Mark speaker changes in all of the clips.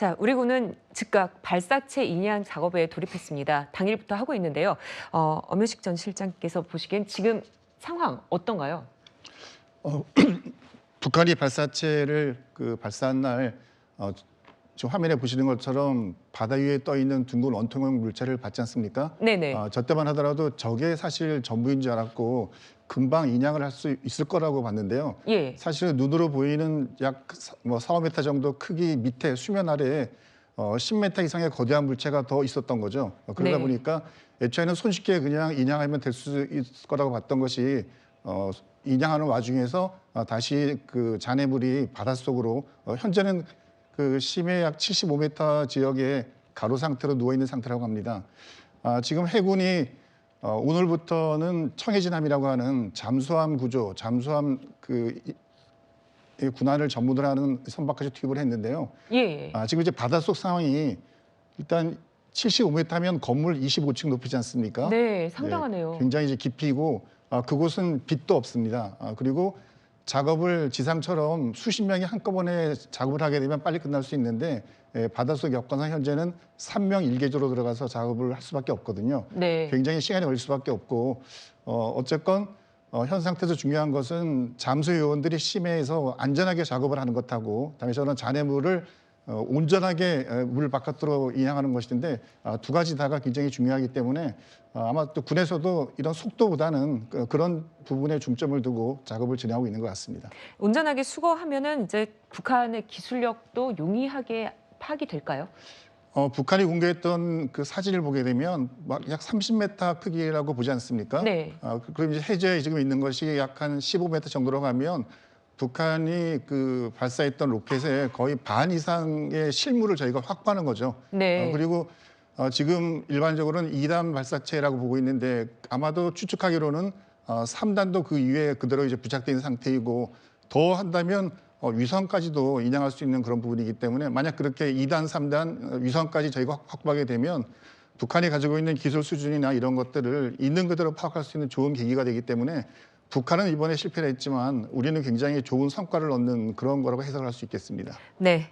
Speaker 1: 자, 우리 군은 즉각 발사체 인양 작업에 돌입했습니다. 당일부터 하고 있는데요. 엄효식 전 실장께서 보시기엔 지금 상황 어떤가요?
Speaker 2: 어, 북한이 발사체를 발사한 날 지금 화면에 보시는 것처럼 바다 위에 떠 있는 둥근 원통형 물체를 봤지 않습니까?
Speaker 1: 네네.
Speaker 2: 저 때만 하더라도 저게 사실 전부인 줄 알았고 금방 인양을 할 수 있을 거라고 봤는데요.
Speaker 1: 예.
Speaker 2: 사실은 눈으로 보이는 약 4~5m 정도 크기 밑에 수면 아래에 10m 이상의 거대한 물체가 더 있었던 거죠. 그러다
Speaker 1: 네.
Speaker 2: 보니까 애초에는 손쉽게 그냥 인양하면 될 수 있을 거라고 봤던 것이 인양하는 와중에서 다시 그 잔해물이 바닷속으로 현재는 그 심해 약 75m 지역에 가로 상태로 누워 있는 상태라고 합니다. 지금 해군이 오늘부터는 청해진함이라고 하는 잠수함 구조, 잠수함 이 군안을 전문으로 하는 선박까지 투입을 했는데요.
Speaker 1: 예.
Speaker 2: 지금 이제 바닷속 상황이 일단 75m면 건물 25층 높이지 않습니까?
Speaker 1: 네, 상당하네요.
Speaker 2: 굉장히 이제 깊이고 그곳은 빛도 없습니다. 그리고 작업을 지상처럼 수십 명이 한꺼번에 작업을 하게 되면 빨리 끝날 수 있는데 바닷속 여건상 현재는 3명 1개조로 들어가서 작업을 할 수밖에 없거든요.
Speaker 1: 네.
Speaker 2: 굉장히 시간이 걸릴 수밖에 없고 어쨌건 현 상태에서 중요한 것은 잠수 요원들이 심해에서 안전하게 작업을 하는 것하고 그다음에 저는 잔해물을 온전하게 물 바깥으로 인양하는 것인데 두 가지 다가 굉장히 중요하기 때문에 아마 또 군에서도 이런 속도보다는 그런 부분에 중점을 두고 작업을 진행하고 있는 것 같습니다.
Speaker 1: 온전하게 수거하면은 이제 북한의 기술력도 용이하게 파악이 될까요?
Speaker 2: 북한이 공개했던 그 사진을 보게 되면 막 약 30m 크기라고 보지 않습니까?
Speaker 1: 네.
Speaker 2: 그럼 이제 해저에 지금 있는 것이 약 한 15m 정도로 가면 북한이 그 발사했던 로켓의 거의 반 이상의 실물을 저희가 확보하는 거죠.
Speaker 1: 네.
Speaker 2: 그리고 지금 일반적으로는 2단 발사체라고 보고 있는데 아마도 추측하기로는 3단도 그 위에 그대로 이제 부착되어 있는 상태이고 더 한다면 위성까지도 인양할 수 있는 그런 부분이기 때문에 만약 그렇게 2단, 3단 위성까지 저희가 확보하게 되면 북한이 가지고 있는 기술 수준이나 이런 것들을 있는 그대로 파악할 수 있는 좋은 계기가 되기 때문에 북한은 이번에 실패를 했지만 우리는 굉장히 좋은 성과를 얻는 그런 거라고 해석을 할 수 있겠습니다.
Speaker 1: 네.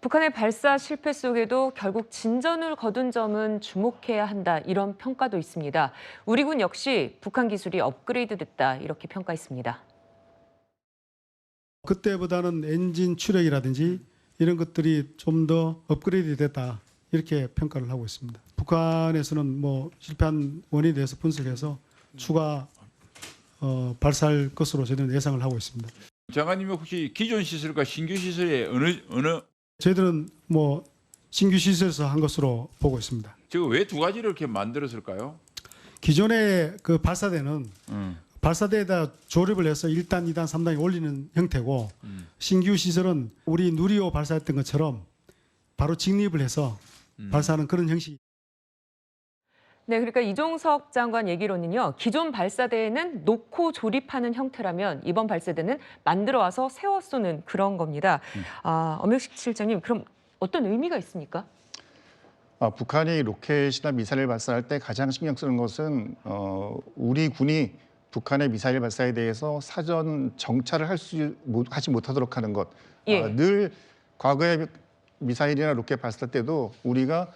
Speaker 1: 북한의 발사 실패 속에도 결국 진전을 거둔 점은 주목해야 한다, 이런 평가도 있습니다. 우리 군 역시 북한 기술이 업그레이드됐다, 이렇게 평가했습니다.
Speaker 3: 그때보다는 엔진 추력이라든지 이런 것들이 좀 더 업그레이드 됐다, 이렇게 평가를 하고 있습니다. 북한에서는 뭐 실패한 원인에 대해서 분석해서 추가 발사할 것으로 저희는 예상을 하고 있습니다.
Speaker 4: 장관님 혹시 기존 시설과 신규 시설에 어느
Speaker 3: 저희들은 뭐 신규 시설에서 한 것으로 보고 있습니다.
Speaker 4: 제가 왜 두 가지를 이렇게 만들었을까요?
Speaker 3: 기존의 그 발사대는 발사대에다 조립을 해서 1단, 2단, 3단에 올리는 형태고 신규 시설은 우리 누리호 발사했던 것처럼 바로 직립을 해서 발사하는 그런 형식.
Speaker 1: 네, 그러니까 이종석 장관 얘기로는요, 기존 발사대에는 놓고 조립하는 형태라면 이번 발사대는 만들어 와서 세워 쏘는 그런 겁니다. 엄효식 실장님, 그럼 어떤 의미가 있습니까?
Speaker 2: 북한이 로켓이나 미사일을 발사할 때 가장 신경 쓰는 것은 우리 군이 북한의 미사일 발사에 대해서 사전 정찰을 하지 못하도록 하는 것.
Speaker 1: 예.
Speaker 2: 늘 과거에 미사일이나 로켓 발사 때도 우리가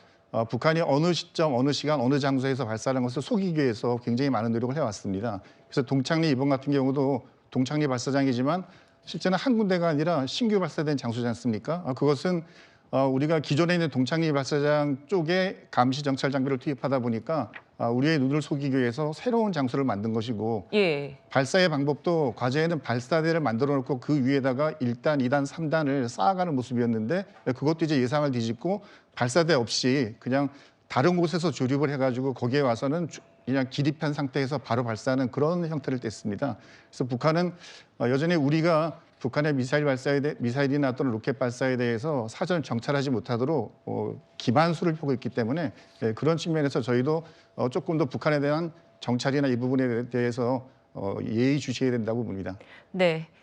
Speaker 2: 북한이 어느 시점, 어느 시간, 어느 장소에서 발사하는 것을 속이기 위해서 굉장히 많은 노력을 해왔습니다. 그래서 동창리 이번 같은 경우도 동창리 발사장이지만 실제는 한 군데가 아니라 신규 발사된 장소지 않습니까? 그것은 우리가 기존에 있는 동창리 발사장 쪽에 감시 정찰 장비를 투입하다 보니까 우리의 눈을 속이기 위해서 새로운 장소를 만든 것이고
Speaker 1: 예.
Speaker 2: 발사의 방법도 과거에는 발사대를 만들어 놓고 그 위에다가 1단, 2단, 3단을 쌓아가는 모습이었는데 그것도 이제 예상을 뒤집고 발사대 없이 그냥 다른 곳에서 조립을 해가지고 거기에 와서는 그냥 기립한 상태에서 바로 발사하는 그런 형태를 뗐습니다. 그래서 북한은 여전히 우리가 북한의 미사일이나 또는 로켓 발사에 대해서 사전 정찰하지 못하도록 기반수를 펴고 있기 때문에 그런 측면에서 저희도 조금 더 북한에 대한 정찰이나 이 부분에 대해서 예의주시해야 된다고 봅니다.
Speaker 1: 네.